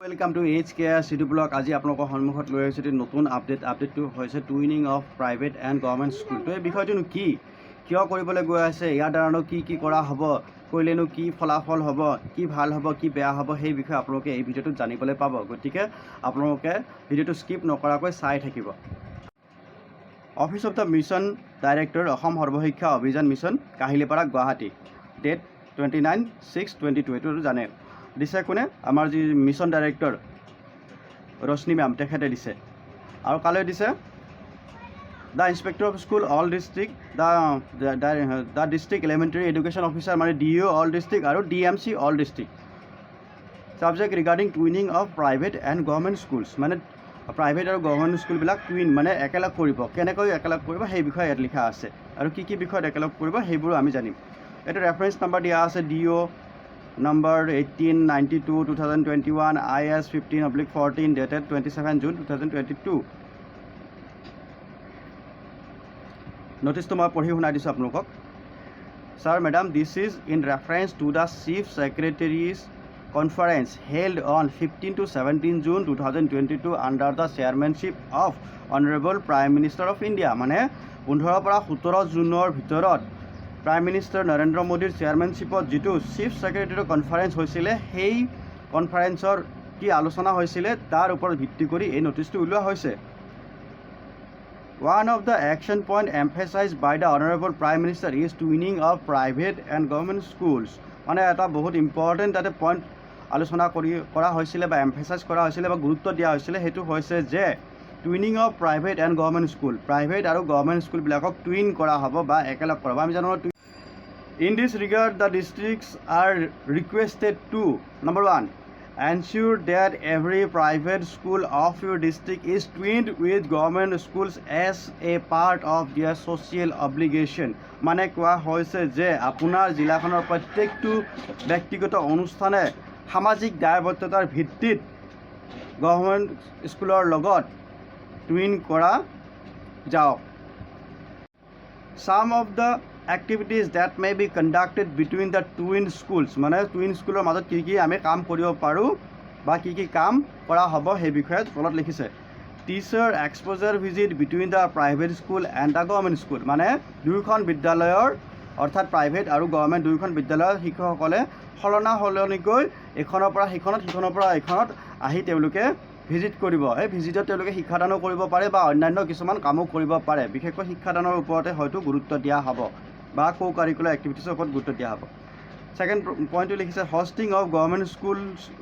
Welcome to HKS Edu blog. আজি আপোনালোকৰ সন্মুখত লৈ আহিছোঁ নতুন আপডেটটো হৈছে twinning of private and government school. তো এই বিষয়টোনো কি, কিয় কৰিবলৈ গৈ আছে, ইয়াৰ দ্বাৰানো কি কৰা হ'ব, কৰিলেনো কি ফলাফল হ'ব, কি ভাল হ'ব, কি বেয়া হ'ব, সেই বিষয়ে আপোনালোকে এই ভিডিঅ'টোত জানিবলৈ পাব। গতিকে আপোনালোকে ভিডিঅ'টো স্কিপ নকৰাকৈ চাই থাকিব। Office of the mission director, Assam Sarva Shiksha Abhiyan mission, Kahilipara, Guwahati. Date 29/6/22। এইটো জানে দিছে কোনে, আমাৰ যি মিছন ডাইৰেক্টৰ ৰশ্মি মেম, তেখেতে দিছে। আৰু কালৈ দিছে, the inspector of school all district, the district elementary education officer মানে DO অল ডিষ্ট্ৰিক্ট আৰু DMC all district. Subject regarding twinning of private and government schools, মানে প্ৰাইভেট আৰু গভৰ্ণমেণ্ট স্কুলবিলাক টুইন মানে একেলগ কৰিব, কেনেকৈ একেলগ কৰিব সেই বিষয়ে ইয়াত লিখা আছে। আৰু কি বিষয়ত একেলগ কৰিব সেইবোৰো আমি জানিম। এইটো ৰেফাৰেঞ্চ নাম্বাৰ দিয়া আছে DO number 1892/2021 IS 15/14 dated 27 June 2022। notice to মই পঢ়ি শুনাই দিছোঁ আপোনালোকক। Sir, Madam, this is in reference to the Chief Secretary's conference held on 15 to 17 June 2022 under the chairmanship of Honorable Prime Minister of India। মানে 15 পৰা 17 জুনৰ ভিতৰত prime minister Narendra মোদীৰ চেয়াৰমেনশ্বিপত যিটো চিফ ছেক্ৰেটাৰী কনফাৰেন্স হৈছিলে, সেই কনফাৰেন্সৰ কি আলোচনা হৈছিলে তাৰ ওপৰত ভিত্তি কৰি এই নটিচটো উলিওৱা হৈছে। One of the action point emphasized by the Honorable Prime Minister is twinning of private and government schools। মানে এটা বহুত ইম্পৰ্টেণ্ট তাতে পইণ্ট আলোচনা কৰা হৈছিলে বা এম্ফেচাইজ কৰা হৈছিলে বা গুৰুত্ব দিয়া হৈছিলে, সেইটো হৈছে যে twinning of private and government school, private আৰু গভৰ্ণমেণ্ট স্কুলবিলাকক টুইন কৰা হ'ব বা একেলগ কৰা হ'ব। আমি জানো in this regard the districts are requested to, number 1, ensure that every private school of your district is twinned with government schools as a part of their social obligation। মানে কোৱা হৈছে যে আপোনাৰ জিলাখনৰ প্ৰত্যেকটো ব্যক্তিগত অনুষ্ঠানে সামাজিক দায়বদ্ধতাৰ ভিত্তিত গভৰ্ণমেণ্ট স্কুলৰ লগত টুইন কৰা যাওক। Some of the activities that may be conducted between the twin schools, মানে টুইন স্কুলৰ মাজত কি আমি কাম কৰিব পাৰোঁ বা কি কাম কৰা হ'ব সেই বিষয়ে তলত লিখিছে। Teacher exposure visit between the private school and the government school, মানে দুয়োখন বিদ্যালয়ৰ অৰ্থাৎ প্ৰাইভেট আৰু গভৰ্ণমেণ্ট দুয়োখন বিদ্যালয়ৰ শিক্ষকসকলে সলনিকৈ এখনৰ পৰা সিখনত, সিখনৰ পৰা এইখনত আহি তেওঁলোকে ভিজিট কৰিব। এই ভিজিটত তেওঁলোকে শিক্ষাদানো কৰিব পাৰে বা অন্যান্য কিছুমান কামো কৰিব পাৰে। বিশেষকৈ শিক্ষাদানৰ ওপৰতে হয়তো গুৰুত্ব দিয়া হ'ব বা কো কাৰিকুলাৰ এক্টিভিটিছৰ ওপৰত গুৰুত্ব দিয়া হ'ব। ছেকেণ্ড পইণ্টটো লিখিছে, hosting of government school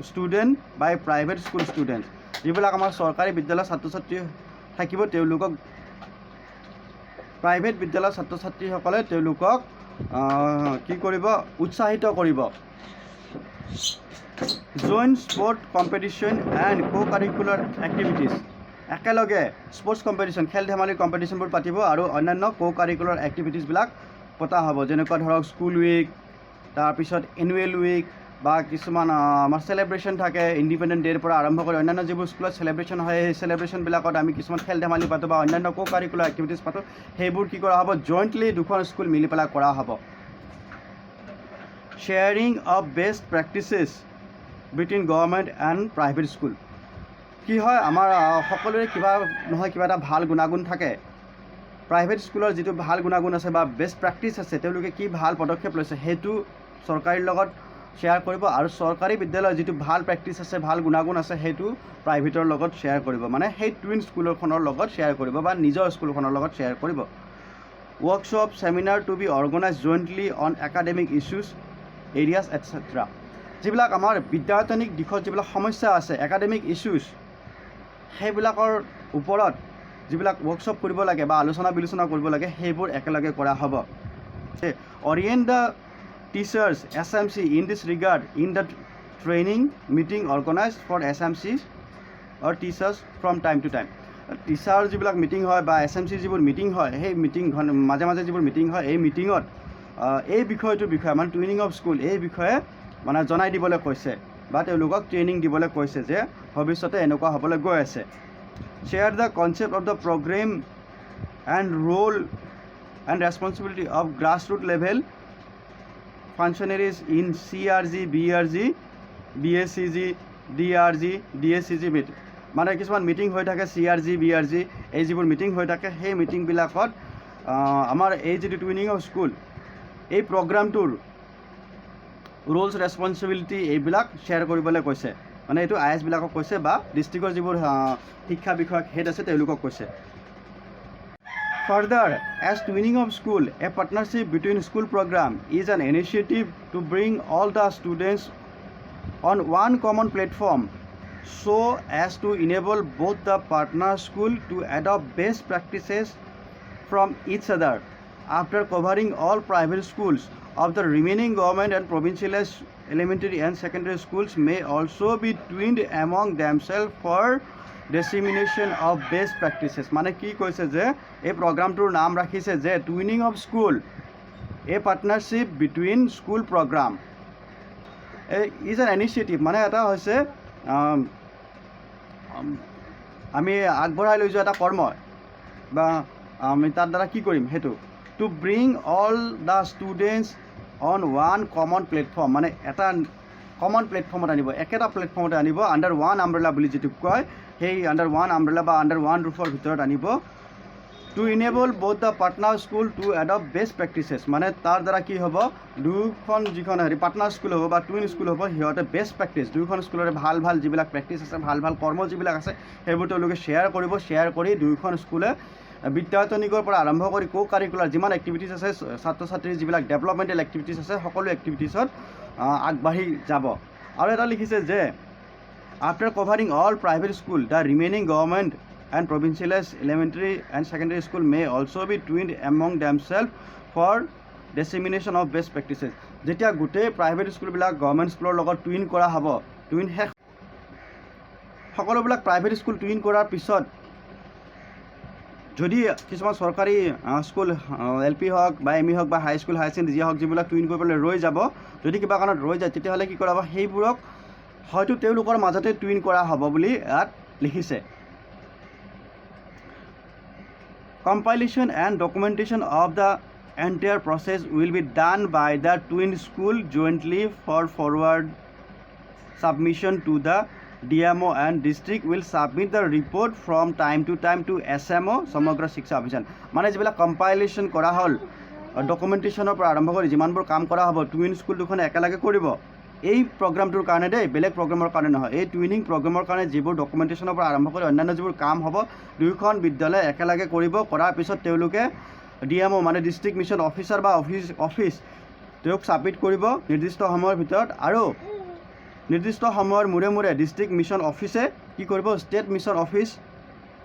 student by private school students. যিবিলাক আমাৰ চৰকাৰী বিদ্যালয়ৰ ছাত্ৰ ছাত্ৰী থাকিব, তেওঁলোকক প্ৰাইভেট বিদ্যালয়ৰ ছাত্ৰ ছাত্ৰীসকলে তেওঁলোকক কি কৰিব, উৎসাহিত কৰিব। Join sport competition and co curricular activities, একেলগে স্পৰ্টছ কম্পিটিশ্যন, খেল ধেমালিৰ কম্পিটিশ্যনবোৰ পাতিব আৰু অন্যান্য কো কাৰিকুলাৰ এক্টিভিটিছবিলাক পতা হ'ব। যেনেকুৱা ধৰক স্কুল উইক, তাৰপিছত এনুৱেল উইক বা কিছুমান আমাৰ চেলিব্ৰেশ্যন থাকে, ইণ্ডিপেণ্ডেণ্ট ডে'ৰ পৰা আৰম্ভ কৰি অন্যান্য যিবোৰ স্কুলত চেলিব্ৰেশ্যন হয়, সেই চেলিব্ৰেশ্যনবিলাকত আমি কিছুমান খেল ধেমালি পাতোঁ বা অন্যান্য কো কাৰিকুলাৰ এক্টিভিটিছ পাতোঁ। সেইবোৰ কি কৰা হ'ব, জইণ্টলি দুখন স্কুল মিলি পেলাই কৰা হ'ব। Sharing of best practices between government and private school. কি হয়, আমাৰ সকলোৰে কিবা নহয় কিবা এটা ভাল গুণাগুণ থাকে। প্ৰাইভেট স্কুলৰ যিটো ভাল গুণাগুণ আছে বা বেষ্ট প্ৰেক্টিচ আছে, তেওঁলোকে কি ভাল পদক্ষেপ লৈছে সেইটো চৰকাৰীৰ লগত শ্বেয়াৰ কৰিব, আৰু চৰকাৰী বিদ্যালয়ৰ যিটো ভাল প্ৰেক্টিচ আছে, ভাল গুণাগুণ আছে, সেইটো প্ৰাইভেটৰ লগত শ্বেয়াৰ কৰিব। মানে সেই টুইন স্কুলখনৰ লগত শ্বেয়াৰ কৰিব বা নিজৰ স্কুলখনৰ লগত শ্বেয়াৰ কৰিব। Workshop, seminar to be organise jointly on academic issues areas etcetera. যিবিলাক আমাৰ বিদ্যায়তনিক দিশত যিবিলাক সমস্যা আছে, একাডেমিক ইছ্যুজ, সেইবিলাকৰ ওপৰত যিবিলাক ৱৰ্কশ্বপ কৰিব লাগে বা আলোচনা বিলোচনা কৰিব লাগে, সেইবোৰ একেলগে কৰা হ'ব। Orient the teachers SMC in this regard in the training meeting organize for SMC or teachers from time to time. Teacher যিবিলাক মিটিং হয় বা SMC যিবোৰ মিটিং হয়, সেই মিটিং মাজে মাজে যিবোৰ মিটিং হয়, এই মিটিঙত এই বিষয়টোৰ বিষয়ে মানে টুইনিং অফ স্কুল এই বিষয়ে মানে জনাই দিবলৈ কৈছে বা তেওঁলোকক ট্ৰেইনিং দিবলৈ কৈছে যে ভৱিষ্যতে এনেকুৱা হ'বলৈ গৈ আছে। Share the concept of the program and role and responsibility of grass root level functionaries in CRG, BRG, BSCG, DRG DSCG মানে কিছুমান মিটিং হৈ থাকে CRG BRG এই যিবোৰ মিটিং হৈ থাকে সেই মিটিংবিলাকত আমাৰ এই যিটো টুইনিং অফ স্কুল এই প্ৰগ্ৰামটোৰ ৰোলছ ৰেছপনচিবিলিটি এইবিলাক শ্বেয়াৰ কৰিবলৈ কৈছে মানে এইটো IS বিলাকক কৈছে বা ডিষ্ট্ৰিক্টৰ যিবোৰ শিক্ষা বিষয়ক হেড আছে তেওঁলোকক কৈছে Further, as twinning of school, a partnership between school program is an initiative to bring all the students on one common platform so as to enable both the partner school to adopt best practices from each other. After covering all private schools of the remaining government and provincial elementary and secondary schools may also be twinned among themselves for dissemination of best practices. মানে কি কৈছে যে এই প্ৰগ্ৰামটোৰ নাম ৰাখিছে যে twinning of school a partnership between school program is an initiative মানে এটা হৈছে আমি আগবঢ়াই লৈ যোৱা এটা কৰ্ম বা আমি তাৰ দ্বাৰা কি কৰিম সেইটো two bring all the students on one common platform মানে এটা কমন প্লেটফৰ্মত আনিব একেটা প্লেটফৰ্মতে আনিব আণ্ডাৰ ওৱান আমব্ৰেলা বুলি যিটো কয় সেই আণ্ডাৰ ওৱান আমব্ৰেলা বা আণ্ডাৰ ওৱান ৰুফৰ ভিতৰত আনিব to enable both the partner school to adopt best practices মানে তাৰ দ্বাৰা কি হ'ব দুখন যিখন পাৰ্টনাৰ স্কুল হ'ব বা টুইন স্কুল হ'ব সিহঁতে বেষ্ট প্ৰেক্টিছ দুয়োখন স্কুলৰে ভাল ভাল যিবিলাক প্ৰেক্টিছ আছে ভাল ভাল কৰ্ম যিবিলাক আছে সেইবোৰ তেওঁলোকে শ্বেয়াৰ কৰিব শ্বেয়াৰ কৰি দুয়োখন স্কুলে বিদ্যায়তনিকৰ পৰা আৰম্ভ কৰি কো কাৰিকুলাৰ যিমান এক্টিভিটিছ আছে ছাত্ৰ ছাত্ৰীৰ যিবিলাক ডেভেলপমেণ্টেল এক্টিভিটিছ আছে সকলো এক্টিভিটিছত আগবাঢ়ি যাব আৰু এটা লিখিছে যে after covering all private school the remaining government and provincial elementary and secondary school may also be twinned among themselves for dissemination of best practices যেতিয়া গোটেই প্ৰাইভেট স্কুলবিলাক গভৰ্ণমেণ্ট স্কুলৰ লগত টুইন কৰা হ'ব টুইন শেষ সকলোবিলাক প্ৰাইভেট স্কুল টুইন কৰাৰ পিছত যদি কিছুমান চৰকাৰী স্কুল LP হওক বা ME হওক বা হাই স্কুল হাই ছেকেণ্ডেৰী যিয়ে হওক যিবিলাক টুইন কৰিবলৈ ৰৈ যাব যদি কিবা কাৰণত ৰৈ যায় তেতিয়াহ'লে কি কৰা হ'ব সেইবোৰক হয়তো তেওঁলোকৰ মাজতে টুইন কৰা হ'ব বুলি ইয়াত লিখিছে Compilation and documentation of the entire process will be done by the twin school jointly for forward submission to the DMO and district will submit the report from time to SMO Samagra Shiksha Abhishan. মানে যিবিলাক compilation কৰা হ'ল ডকুমেণ্টেশ্যনৰ পৰা আৰম্ভ কৰি যিমানবোৰ কাম কৰা হ'ব টুইন স্কুল দুখনে একেলগে কৰিব এই প্ৰগ্ৰামটোৰ কাৰণে দেই বেলেগ প্ৰগ্ৰামৰ কাৰণে নহয় এই টুইনিং প্ৰগ্ৰামৰ কাৰণে যিবোৰ ডকুমেণ্টেশ্যনৰ পৰা আৰম্ভ কৰি অন্যান্য যিবোৰ কাম হ'ব দুয়োখন বিদ্যালয় একেলগে কৰিব কৰাৰ পিছত তেওঁলোকে DMO মানে ডিষ্ট্ৰিক্ট মিছন অফিচাৰ বা অফিচ তেওঁক ছাবমিট কৰিব নিৰ্দিষ্ট সময়ৰ ভিতৰত আৰু নিৰ্দিষ্ট সময়ৰ মূৰে মূৰে ডিষ্ট্ৰিক্ট মিছন অফিচে কি কৰিব ষ্টেট মিছন অফিচ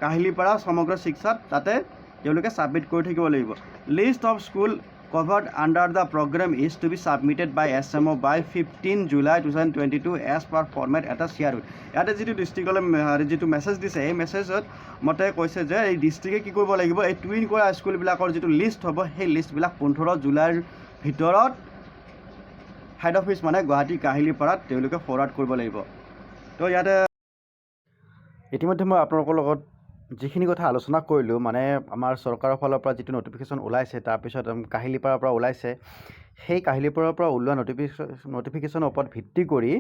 কাহিলীপাৰা সমগ্ৰ শিক্ষাত তাতে তেওঁলোকে ছাবমিট কৰি থাকিব লাগিব list of school covered under the program is to be submitted by SMO by 15 July 2022 as per format এটা শ্বেয়াৰ হৈ ইয়াতে যিটো ডিষ্ট্ৰিক্টলৈ যিটো মেছেজ দিছে এই মেছেজত মতে কৈছে যে এই ডিষ্ট্ৰিক্টে কি কৰিব লাগিব এই টুইন কৰা স্কুলবিলাকৰ যিটো লিষ্ট হ'ব সেই লিষ্টবিলাক 15 জুলাইৰ ভিতৰত হেড অফিচ মানে গুৱাহাটী কাহিলীপাৰাত তেওঁলোকে ফৰৱাৰ্ড কৰিব লাগিব তো ইয়াতে ইতিমধ্যে মই আপোনালোকৰ লগত যিখিনি কথা আলোচনা কৰিলোঁ মানে আমাৰ চৰকাৰৰ ফালৰ পৰা যিটো নটিফিকেশ্যন ওলাইছে তাৰপিছত কাহিলীপাৰাৰ পৰা ওলাইছে সেই কাহিলীপাৰাৰ পৰা ওলোৱা নটিফিকেশ্যনৰ ওপৰত ভিত্তি কৰি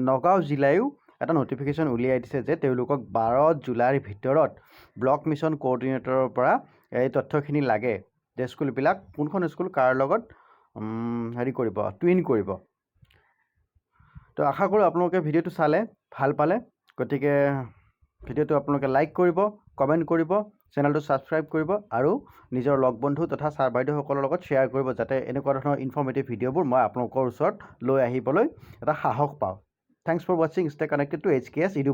নগাঁও জিলায়ো এটা নটিফিকেশ্যন উলিয়াই দিছে যে তেওঁলোকক 12 জুলাইৰ ভিতৰত ব্লক মিছন কোঅৰ্ডিনেটৰৰ পৰা এই তথ্যখিনি লাগে যে স্কুলবিলাক কোনখন স্কুল কাৰ লগত কৰিব টুইন কৰিব তো আশা কৰোঁ আপোনালোকে ভিডিঅ'টো চালে ভাল পালে গতিকে ভিডিঅ'টো আপোনালোকে লাইক কৰিব কমেণ্ট কৰিব চেনেলটো ছাবস্ক্ৰাইব কৰিব আৰু নিজৰ লগ বন্ধু তথা ছাৰ বাইদেউসকলৰ লগত শ্বেয়াৰ কৰিব যাতে এনেকুৱা ধৰণৰ ইনফৰ্মেটিভ ভিডিঅ'বোৰ মই আপোনালোকৰ ওচৰত লৈ আহিবলৈ এটা সাহস পাওঁ থ্যাংকছ ফৰ ৱাচিং stay connected to HKS Edu